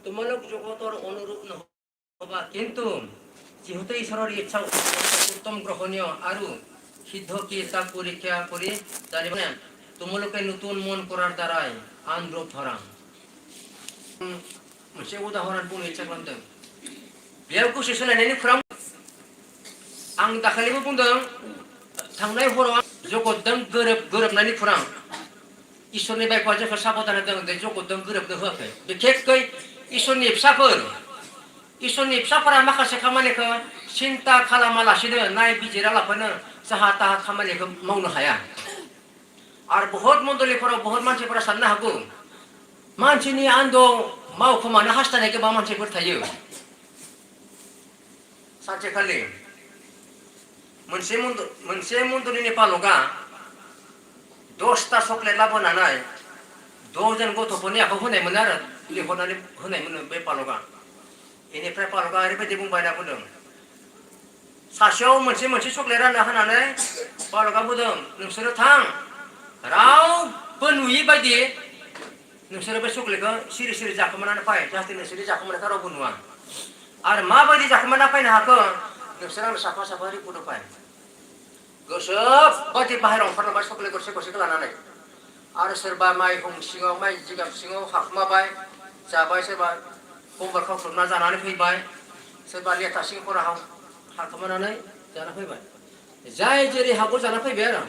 তোমালোক জগতৰ অনুৰূপ নহবা, কিন্তু যিহেতু ঈশ্বৰৰ ইচ্ছা উত্তম গ্ৰহণীয় আৰু সিদ্ধ কি তাক পৰীক্ষা কৰি জানিবনে তোমালোকে নতুন মন কৰাৰ দ্বাৰাই আন ৰূপ ধৰা। मोनसे उदाहरण बुंनो इच्छा खालामदों। बेयाव गोसो सोलायनायनि खुरां आं दाखालिबो बुंदों, थांनाय हराव जगतजों गोरोबनायनि खुरां। इसोरनि बायख'आ जोंखौ साबधान होदों दे जगतजों गोरोबनो होआखै। बिखेखकै इसोरनि फिसाफोरा माखासे खामानिखौ सिन्ता खालामालासिनो नायबिजिरालाफानो जाहा ताहा खामानिखौ मावनो हाया। आरो बहुत मण्डलिफोराव बहुत मानसिफोरा साननो हागौ मानसिनि आन्दोआव मावखोमानो हास्थायनाय गोबां मानसिफोर थायो। सानसेखालि मोनसे मण्डलिनि पालकआ 10टा चक्लेट लाबोनानै 10 जन गथ'फोरनि आखायाव होनायमोन आरो लिंहरनानै होनायमोन बे पालकआ। बेनिफ्राय पालकआ ओरैबायदि बुंबाय होनना बुंदों, सासेयाव मोनसे चक्लेट रानना होनानै पालकआ बुंदों नोंसोरो थां रावबो नुयि बायदि नोंसोरो बे चक्लेटखौ सिरि सिरि जाखोमानानै फै, जाहाथे नोंसोरनि जाखोमानायखौ रावबो नुवा। आरो माबायदि जाखोमाना फैनो हाखो नोंसोर आंनो साफा साफा रिपर्ट होफाय। गोसोबायदि बाहेरायाव ओंखारलांबाय चक्लेट गरसे गरसेखौ लानानै। आरो सोरबा माइहुं सिङाव माइ जिगाब सिङाव हाखुमाबाय जाबाय, सोरबा कम्बल खावख्लुबना जानानै फैबाय, सोरबा लेथा सिंफोराव हाखुमानानै जाना फैबाय। जाय जेरै हागौ जाना फैबाय आरो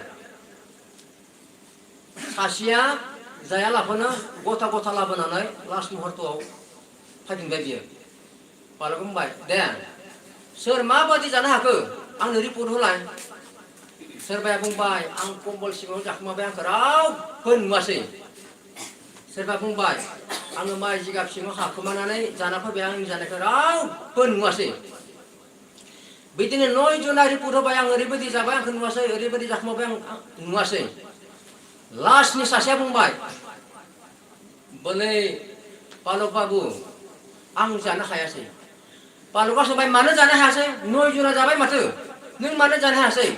सासेया जायालाफानो गथा गथा लाबोनानै लास्ट मुहूर्तआव फैफिनबाय बियो। पालकआ बुंबाय दे सोर माबायदि जानो हाखो आंनो रिपर्ट होलाय। सोरबाया बुंबाय आं कम्बल सिङाव जाखोमाबाय, आंखौ रावबो नुवासै। सोरबा बुंबाय आङो माइ जिगाब सिङाव हाखोमानानै जाना फैबाय, आंनि जानायखौ रावबो नुवासै। बिदिनो 9 जना रिपर्ट होबाय, आं ओरैबायदि जाबाय आंखौ नुवासै, ओरैबायदि जाखोमाबाय आं नुवासै। लास्टनि सासेया बुंबाय बोले पालक बाबु आं जानो हायासै। पालकआ सोंबाय मानो जानो हायासै? 9 जना जाबाय माथो, नों मानो जानो हायासै?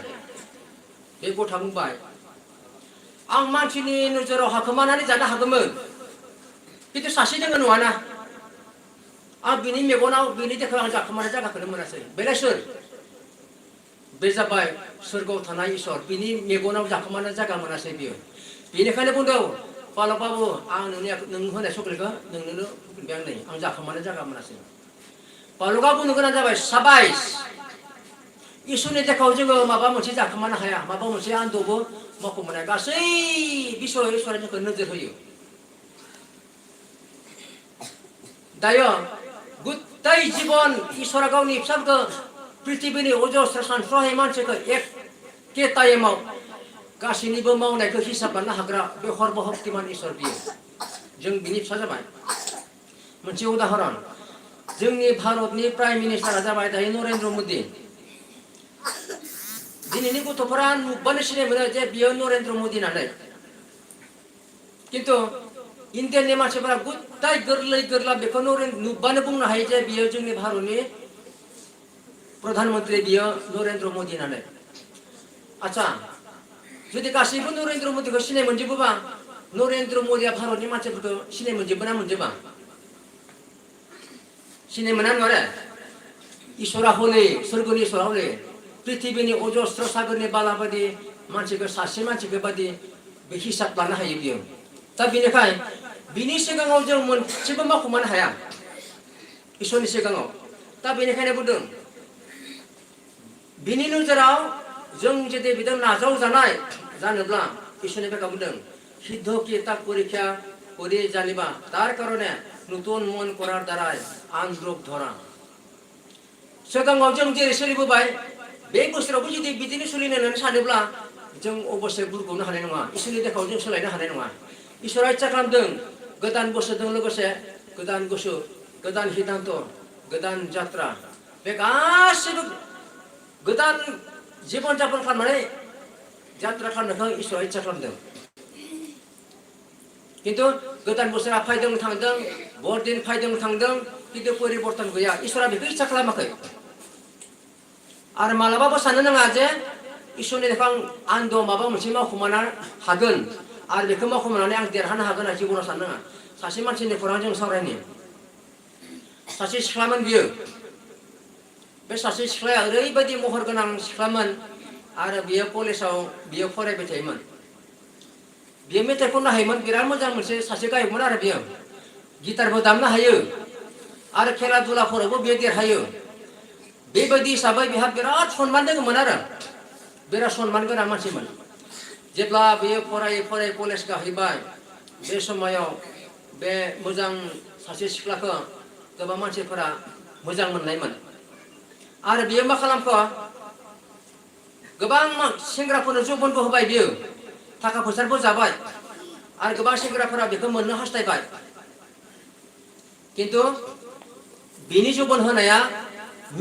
बे गथ'आ बुंबाय आं मानसिनि नोजोराव हाखोमानानै जानो हागौमोन, खिन्थु सासे दोङो नङाना, आं बिनि मेगनाव बिनि देखो आं जाखोमानाय जायगाखौनो मोनासै। बेलाय सोर? बे जाबाय सोरगोआव थानाय इसोर, बिनि मेगनाव जाखोमानाय जायगा मोनासै बियो। बेनिखायनो बुंदों पालक बाबु आं नों होनाय चक्लेटखौ नोंनो होफिनबाय, आं नै आं जाखोमानाय जायगा मोनासै। पालकआ बुंनो गोनां जाबाय साबायस, इसोरनि देखाव जोङो माबा मोनसे जाखोमानो हाया, माबा मोनसे आन्दोआवबो मावखोमानो हाया। गासै बिसय इसोरा जोंखौ नोजोर होयो। दायो गुत्ताय जीवन इसोरा गावनि फिसाफोरखौ पृथिबीनि अजस्र सानथ्र'हायै मानसिखौ एखे टाइमाव गासैनिबो मावनायखौ हिसाब लानो हाग्रा बे सर्बशक्तिमान इसोर बियो। जों बिनि फिसा जाबाय। मोनसे उदाहरन, जोंनि भारतनि प्राइम मिनिस्टारा जाबाय दायो नरेन्द्र मदि। दिनैनि गथ'फोरा नुबानो सिनाय मोनो जे बियो नरेन्द्र मदि होननानै। खिन्थु इन्डियानि मानसिफोरा गुत्ताय गोरलै गोरला बेखौ नुबानो बुंनो हायो जे बियो जोंनि भारतनि प्रधानमन्त्रि, बियो नरेन्द्र मदि होननानै। आच्छा जुदि गासैबो नरेन्द्र मदिखौ सिनाय मोनजोबोबा नरेन्द्र मदिया भारतनि मानसिफोरखौ सिनाय मोनजोबो ना मोनजोबा? सिनाय मोना नङा रे। इसोरा हले सोरगोनि इसोरा हले पृथिबीनि अजस्र सागरनि बाला बायदि मानसिखौ सासे मानसिखौ बायदि बे हिसाब लानो हायो बियो। दा बेनिखाय बिनि सिगाङाव जों मोनसेबो मावखोमानो हाया इसोरनि सिगाङाव। दा बेनिखायनो बुंदों बिनि नोजोराव जों जुदि बिदों नाजावजानाय जानोब्ला इसोरनि बेगा बुंदों सिद्ध की ताक परीक्षा করে জানিবা, তার কারণে নতুন মন করার দ্বারাই আন রূপ ধরা। सिगाङाव जों जेरै सोलिबोबाय बे बोसोरावबो जुदि बिदिनो सोलिनो होननानै सानोब्ला जों अबस्से बुरग'नो हानाय नङा, इसोरनि देखाव जों सोलायनो हानाय नङा। इसोरा इच्ছা खालामदों गोदान बोसोरजों लोगोसे गोदान गोसो, गोदान सिद्धान्त, गोदान जात्रा, बे गासिबो गोदान जीवन जापन खालामनानै जात्रा खालामनायखौ इसोरा इच्ছা खालामदों। खिन्थु गोदान बोसोरा फैदों थांदों, बरदिन फैदों थांदों, खिन्थु परिबर्तन गैया। इसोरा बेखौ इच्ছা खालामाखै। आरो मालाबाबो साननो नाङा जे इसोरनि देखाव आं आन्दोआव माबा मोनसे मावखोमानो हागोन आरो बेखौ मावखोमानानै आं देरहानो हागोन होनना जिबनाव साननो नाङा। सासे मानसिनि खौरां जों सावरायनि। सासे सिख्लामोन बियो बे सासे सिख्लाया ओरैबायदि महर गोनां सिख्लामोन आरो बियो कलेजाव बियो फरायबाय थायोमोन बियो मेथाइ खननो हायोमोन बिराद मोजां मोनसे सासे गायकमोन आरो बियो गिटारबो दामनो हायो आरो खेला दुलाफोरावबो बियो देरहायो बेबायदि हिसाबै बिहा बिराद सनमान दङमोन आरो बिराद सनमान गोनां मानसिमोन जेब्ला बियो फरायै फरायै कलेज गाहैबाय बे समायाव बे मोजां सासे सिख्लाखौ गोबां मानसिफोरा मोजां मोननायमोन आरो बियो मा खालामखो गोबां सेंग्राफोरनो जौबनबो होबाय बियो थाखा फैसाबो जाबाय आरो गोबां सेंग्राफोरा बेखौ मोननो हास्थायबाय किन्तु बिनि जौबन होनाया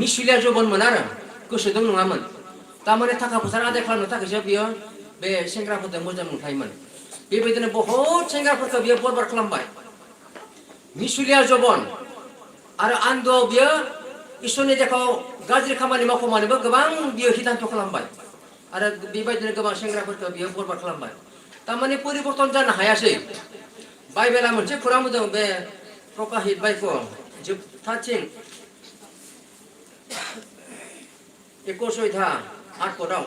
मिसुलिया जौबनमोन आरो गोसोजों नङामोन तारमाने थाखा फैसा आदाय खालामनो थाखायसो बियो बे सेंग्राफोरजों मोजां मोनफायोमोन बेबायदिनो बहुत सेंग्राफोरखौ बियो बरबाद खालामबाय मिसुलिया जौबन आरो आन्दोआव बियो इसोरनि देखाव गाज्रि खामानि मावखोमानोबो गोबां बियो सिदान्त खालामबाय आरो बेबायदिनो गोबां सेंग्राफोरखौ बियो बरबाद खालामबाय तारमाने परिबर्तन जानो हायासै बाइबेला मोनसे खौरां होदों बे प्रकाशित बाक्य जोबथाथिं 21 अध्याय 8 पदआव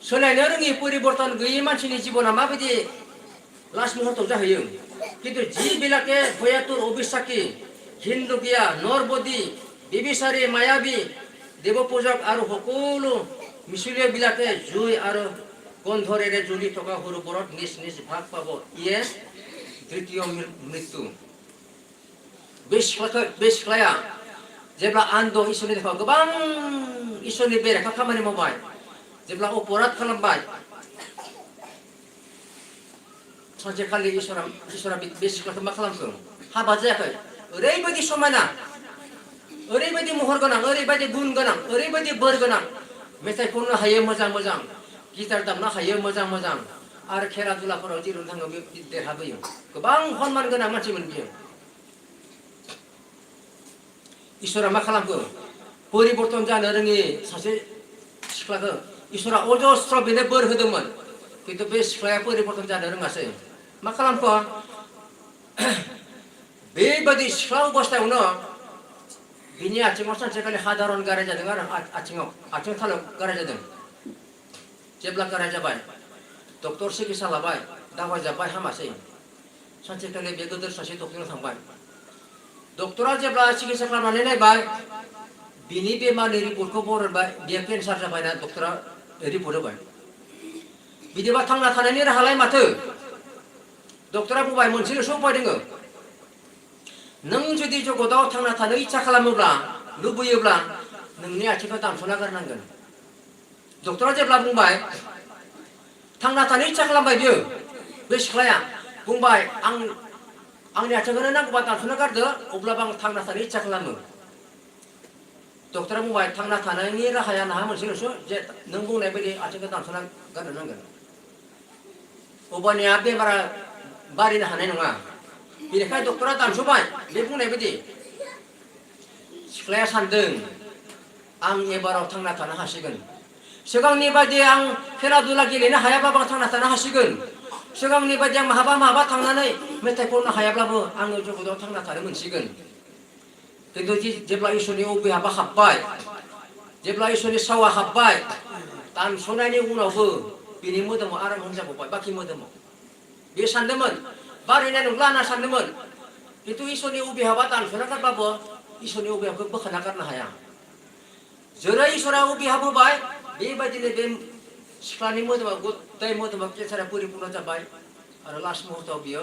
सोलायनो रोङि परिबर्तन गैयै मानसिनि जिबना माबायदि लास्ट मुहूर्तआव जाहैयो किन्तु जि बिलाके भयातुर अबिशाखी हिन्दुकिया नरबदी बिबिसारी मायाबी देवपूजक आरो সকলো मिसुलिया বিলাকে জুই আৰু গন্ধৰেৰে জ্বলি থকা সৰোবৰত নিজ নিজ ভাগ পাব ইয়ে তৃতীয় মৃত্যু बे सिख्लाया जेब्ला आन्दो इसोरनि देखाव गोबां इसोरनि बेरेखा खामानि मावबाय जेब्ला अपराध खालामबाय सानसेखालि इसोरा बे सिख्लाखौ मा खालामखो हाबा जायाखै ओरैबायदि समायना ओरैबायदि महर गोनां ओरैबायदि गुन गोनां ओरैबायदि बोर गोनां मेथाइ खननो हायो मोजां मोजां गिटार दामनो हायो मोजां मोजां आरो खेला दुलाफोराव जेराव थाङो बे देरहाबोयो गोबां सनमान गोनां मानसिमोन बियो इसोरा मा खालामखो परिबर्तन जानो रोङि सासे सिख्लाखौ इसोरा अजस्र बेनो बोर होदोंमोन किन्तु बे सिख्लाया परिबर्तन जानो रोङासै मा खालामखो बेबायदि सिख्ला अबस्थायावनो बिनि आथिङाव सानसेखालि साधारन गाराय जादों आरो आथिं थालायाव गाराय जादों जेब्ला गाराय जाबाय डक्टर सिकित्सा लाबाय दावाइ जाबाय हामासै सानसेखालि बे गोदोर सासे डक्टरनाव थांबाय डक्टरा जेब्ला सिकित्सा खालामनानै नायबाय बिनि बेमारनि रिपर्टखौ बरनबाय बियो केन्सार जाबायना डक्टरा रिपर्ट होबाय बिदिबा थांना थानायनि राहालाय माथो डक्टरा बुंबाय मोनसेल'सो उपाय दङ नों जुदि जगताव थांना थानो इच्छा खालामोब्ला लुबैयोब्ला नोंनि आथिंखौ दानस'ना गारनांगोन डक्टरा जेब्ला बुंबाय थांना थानो इच्छा खालामबाय बियो बे सिख्लाया बुंबाय आंनि आथिंखौनो नांगौबा दानस'ना गारदो अब्लाबो आं थांना थानो इच्छा खालामो डक्टरा बुंबाय थांना थानायनि राहाया नोंहा मोनसेल'सो जे नों बुंनाय बायदि आथिंखौ दानस'ना गारनो नांगोन अब्लानिया बेमारा बारिनो हानाय नङा बेनिखायनो डक्टरा दानस'बाय बे बुंनाय बायदि सिख्लाया सानदों आं एबाराव थांना थानो हासिगोन सिगांनि बायदि आं खेला दुला गेलेनो हायाबाबो आं थांना थानो हासिगोन सिगांनि बायदि आं माहाबा थांनानै मेथाइ खननो हायाब्लाबो आङो जगताव थांना थानो मोनसिगोन किन्तु जेब्ला इसोरनि अबिहाबा हाबबाय जेब्ला इसोरनि सावा हाबबाय दानस'नायनि उनावबो बिनि मोदोमाव आराम जाबावबाय बाखि मोदोमाव बे सानदोंमोन बारायनाय नंला होनना सानदोंमोन किन्तु इसोरनि अबिहाबा दानस'ना गारबाबो इसोरनि अबिहाबखौ बोखारना गारनो हाया जेरै इसोरा अबिहाब होबाय बेबायदिनो बे सिख्लानि मोदोमाव गदाय मोदोमाव केन्सारा परिपुर्ण जाबाय आरो लास्ट मुहूर्तआव बियो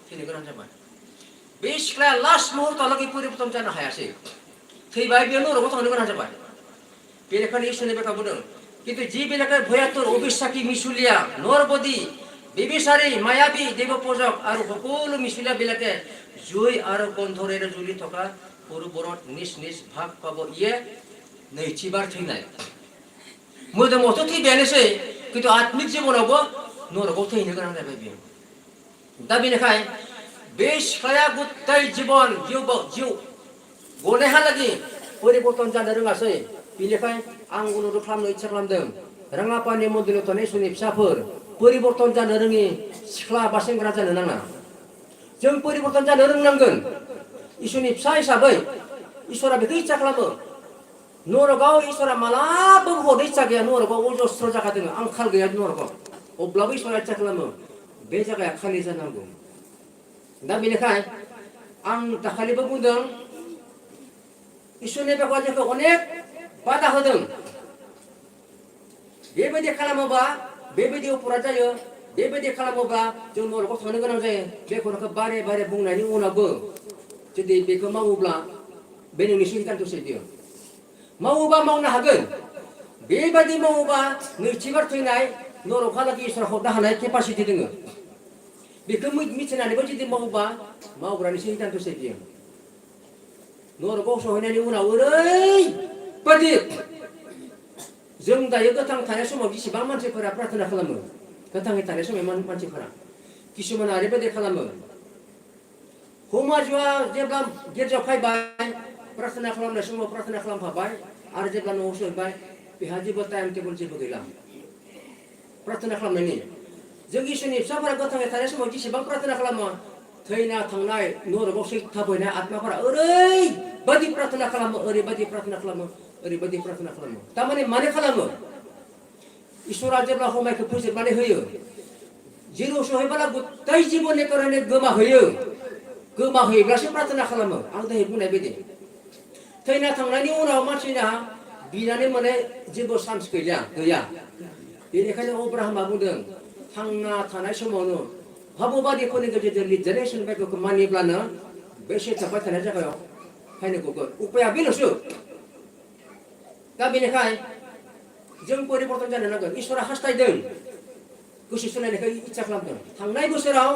थैनो गोनां जाबाय बे सिख्लाया लास्ट मुहूर्तआवलागै परिबर्तन जानो हायासै थैबाय बियो नरकआव थांनो गोनां जाबाय बेनिखायनो इसोरनि बेखा बुंदों किन्तु जि बेलेगे भयातुर अबिशाखी मिसुलिया नरबदी बिबिसारी मायाबी देवपूजक आरो সকলো मिसुलिया बेलेगे জুই আৰু গন্ধৰেৰে জ্বলি থকা সৰোবৰত নিজ নিজ ভাগ পাব ইয়ে नैथिबार थैनाय मोदोमावथ' थैबायानोसै किन्तु आत्मिक जिबनावबो नरकआव थैनो गोनां जाबाय बियो दा बेनिखायनो बे सिख्लाया गदाय जिबन जिउ गनायहालागै परिबर्तन जानो रोङासै बेनिखायनो आं अनुरोध खालामनो इच्ছা खालामदों राङापानि मन्दिराव थानाय इसोरनि फिसाफोर परिबर्तन जानो रोङि सिख्ला बा सेंग्रा जानो नाङा जों परिबर्तन जानो रोंनांगोन इसोरनि फिसा हिसाबै इसोरा बेखौ इच्छा खालामो नरकाव इसोरा मालाबाबो हरनो इच्छा गैया नरकाव अजस्र जागा दङ आंखाल गैया नरकाव अब्लाबो इसोरा इच्छा खालामो बे जायगाया खालि जानांगौ दा बेनिखायनो आं दाखालिबो बुंदों इसोरनि बेखौ जोंखौ अनेक बादा होदों बेबायदि खालामोबा बेबायदि अपराध जायो बेबायदि खालामोबा जों नरकाव थांनो गोनां जायो बे खोथाखौ बारे बारे बुंनायनि उनावबो जुदि बेखौ मावोब्ला बे नोंनि सिद्धान्तसो बियो मावोबा मावनो हागोन बेबायदि मावोबा नैथिबार थैनाय नरकहालागै इसोरा हरनो हानाय केपासिटि दङ बेखौ मिथिनानैबो जुदि मावोबा मावग्रानि सिद्धान्तसो बियो नरकाव सहैनायनि उनाव ओरैबायदि जों दायो गोथां थानाय समाव जेसेबां मानसिफोरा प्रार्थना खालामो गोथाङै थानाय समाव मानसिफोरा किसुमाना ओरैबायदि खालामो हमाजुआ जेब्ला गिर्जायाव फैबाय प्रार्थना खालामनाय समाव प्रार्थना खालामफाबाय आरो जेब्ला न'आव सहैबाय बेहा जेबो टाइम टेबल जेबो गैला प्रार्थना खालामनायनि जों इसोरनि फिसाफोरा गोथाङै थानाय समाव जेसेबां प्रार्थना खालामो थैना थांनाय नरकाव थाबैनाय आत्माफोरा ओरैबायदि प्रार्थना खालामो ओरैबायदि प्रार्थना खालामो ओरैबायदि प्रार्थना खालामो थारमाने मानो खालामो इसोरा जेब्ला हमायखौ फोजोबनानै होयो जेराव सहैब्ला गथाय जिबननि कारणे गोमाहैयोब्लासो प्रार्थना खालामो आं दहाय बुंनाय बायदि थैना थांनायनि उनाव मानसिना बिनानै माने जेबो चान्स गैया बेनिखायनो अब्राहामा बुंदों थांना थानाय समावनो भाबबादिफोरनि गेजेरजों लिरजानाय सोलोंथाइखौ मानिब्लानो बे सेथाबबाय थानाय जायगायाव फैनो गगोन उपाया बेल'सो दा बेनिखायनो जों परिबर्तन जानो नांगोन इसोरा हास्थायदों गोसो सोलायनायखौ इच्छा खालामदों थांनाय बोसोराव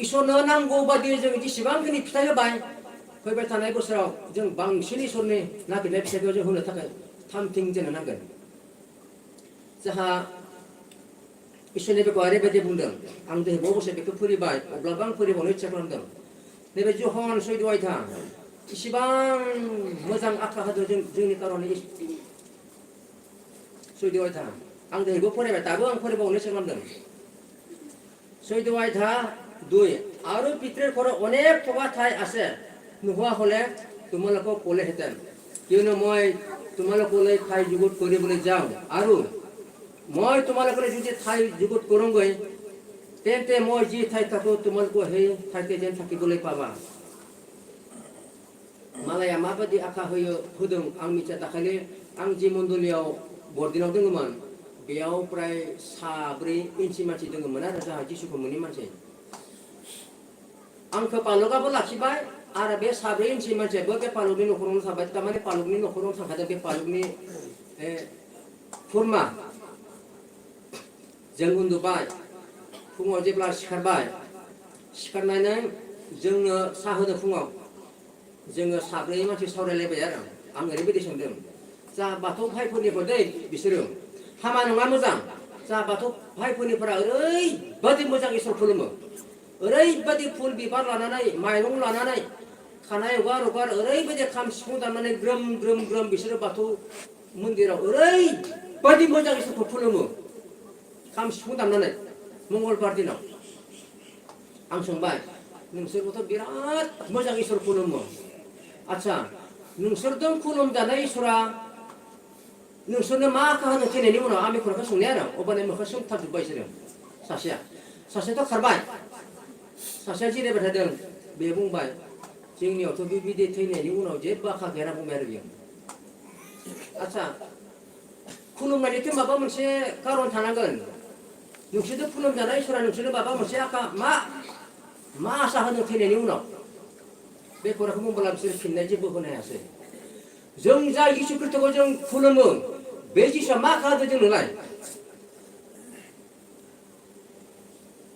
इसोरनो नांगौ बादि जों जेसेबांखिनि फिथाइ होबाय फैबाय थानाय बोसोराव जों बांसिन इसोरनि नागिरनाय फिथाइखौ जों होनो थाखाय थामथिं जानो नांगोन जाहा इसोरनि बेखौ ओरैबायदि बुंदों आं दिनै बबेसे बेखौ फोरिबाय अब्लाबो आं फोरिबावनो इच्छा खालामदों नैबे जहन 14 अध्याय इसिबां मोजां आखा होदों जोंनि कारणे 14 अध्याय आं दिनैबो फरायबाय दाबो आं फरायबावनो इच्छा खालामदों 14 अध्याय 2 আৰু পিতৃৰ ঘৰত অনেক থকা ঠাই আছে নোহোৱা হলে তোমালোকক ক'লেহেঁতেন কিয়নো মই তোমালোকলৈ ঠাই যুগুত কৰিবলৈ যাওঁ আৰু মই তোমালোকলৈ যদি ঠাই যুগুত কৰোঁগৈ তেন্তে মই যি ঠাইত থাকোঁ তোমালোকো সেই ঠাইতে যেন থাকিবলৈ পাবা मालाया माबायदि आखा होदों आं मिथिया दाखालि आं जि मण्डलियाव बरदिनाव दङमोन बेयाव प्राय 4 इन्सि मानसि दङमोन आरो जाहा जिसुखौ मोनि मानसि आंखौ पालकाबो लाखिबाय आरो बे 4 इन्सि मानसियाबो बे पालकनि न'खरावनो थाबाय थारमाने पालकनि न'खरावनो थांखादों बे पालकनि खुरमा जों उन्दुबाय फुङाव जेब्ला सिखारनानै जोंनो साहा होदों फुङाव जोङो 4 मानसि सावरायलायबाय आरो आं ओरैबायदि सोंदों जा बाथौ भाइफोरनिफोर दै बिसोरो हामा नङा मोजां जा बाथौ भाइफोरनिफोरा ओरैबायदि मोजां इसोर खुलुमो ओरैबायदि फुल बिबार लानानै माइरं लानानै खानाय हगार ओरैबायदि खाम सिफुं दामनानै ग्रोम ग्रोम बिसोरो बाथौ मन्दिराव ओरैबायदि मोजां इसोरखौ खुलुमो खाम सिफुं दामनानै मंगलबार दिनाव आं सोंबाय नोंसोरबोथ' बिराद मोजां इसोर खुलुमो आच्छा नोंसोरजों खुलुमजानाय इसोरा नोंसोरनो मा खाहानो थैनायनि उनाव आं बेखौ सोंनाय आरो अबानो मोखां सोमथाबजोब्बाय बिसोरो सासेयाथ' खारबाय सासेया जिरायबाय थादों बे बुंबाय जोंनियावथ' बेबायदि थैनायनि उनाव जेबो आखा गैया बुंबाय आरो बियो आच्छा खुलुमनायनिथ' माबा मोनसे कारन थानांगोन नोंसोरजों खुलुमजानाय इसोरा नोंसोरनो माबा मोनसे आखा मा आसा होनो थैनायनि उनाव बे खौरांखौ बुंब्ला बिसोर फिननाय जेबो होनो हायासै जों जा जिसु ख्रिस्ट'खौ जों खुलुमो बे जिसुआ मा खालामदों जोंनोलाय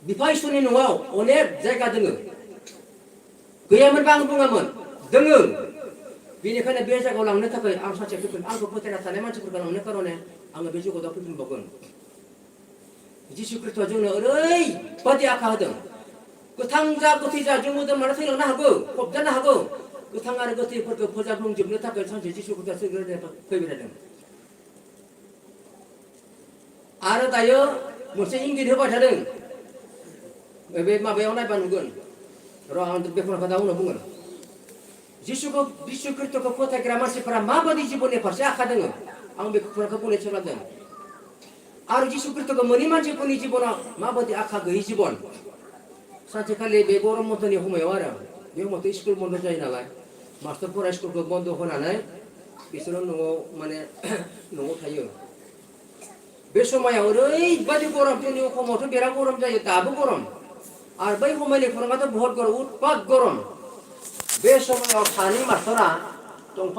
बिफा इसोरनि न'आव अनेक जायगा दोङो गैयामोनबा आं बुङामोन दोङो बेनिखायनो बे जायगायाव लांनो थाखाय आं सानसे फैगोन आंखौ फोथायना थानाय मानसिफोरखौ लांनो कारणे आङो बे जगताव फैफिनबावगोन जिसु ख्रिस्ट'आ जोंनो ओरैबायदि आखा होदों गोथां जा गोथै जा जों मोदोमनानै थैलांनो हागौ फबजानो हागौ गोथां आरो गोथैफोरखौ फोजाबलांजोबनो थाखाय सानसे जिसु ख्रिस्ट'आ फैबाय थादों आरो दायो मोनसे इंगित होबाय थादों बे माबायाव नायबा नुगोन र' आं बेखौ दा उनाव बुंगोन जिसुखौ जिसु ख्रिस्टखौ फोथायग्रा मानसिफोरा माबायदि जिबननि फारसे आखा दोङो आं बे खोथाखौ बुंनो सोलोंदों आरो जिसु ख्रिस्टखौ मोनै मानसिफोरनि जिबनाव माबायदि आखा गैयै जिबन सानसेखालि बे गरम बन्दनि समायाव आरो बे समावथ' स्कुल बन्द जायो नालाय मास्टारफोरा स्कुलखौ बन्द होनानै बिसोरो न'आव माने न'आव थायो बे समायाव ओरैबायदि गरम जोंनि अखमावथ' बिराद गरम जायो दाबो गरम आरो बै समायनि खौराङाथ' बहुत गरम उतपात गरम बे समायाव सानै मास्टारा दंफां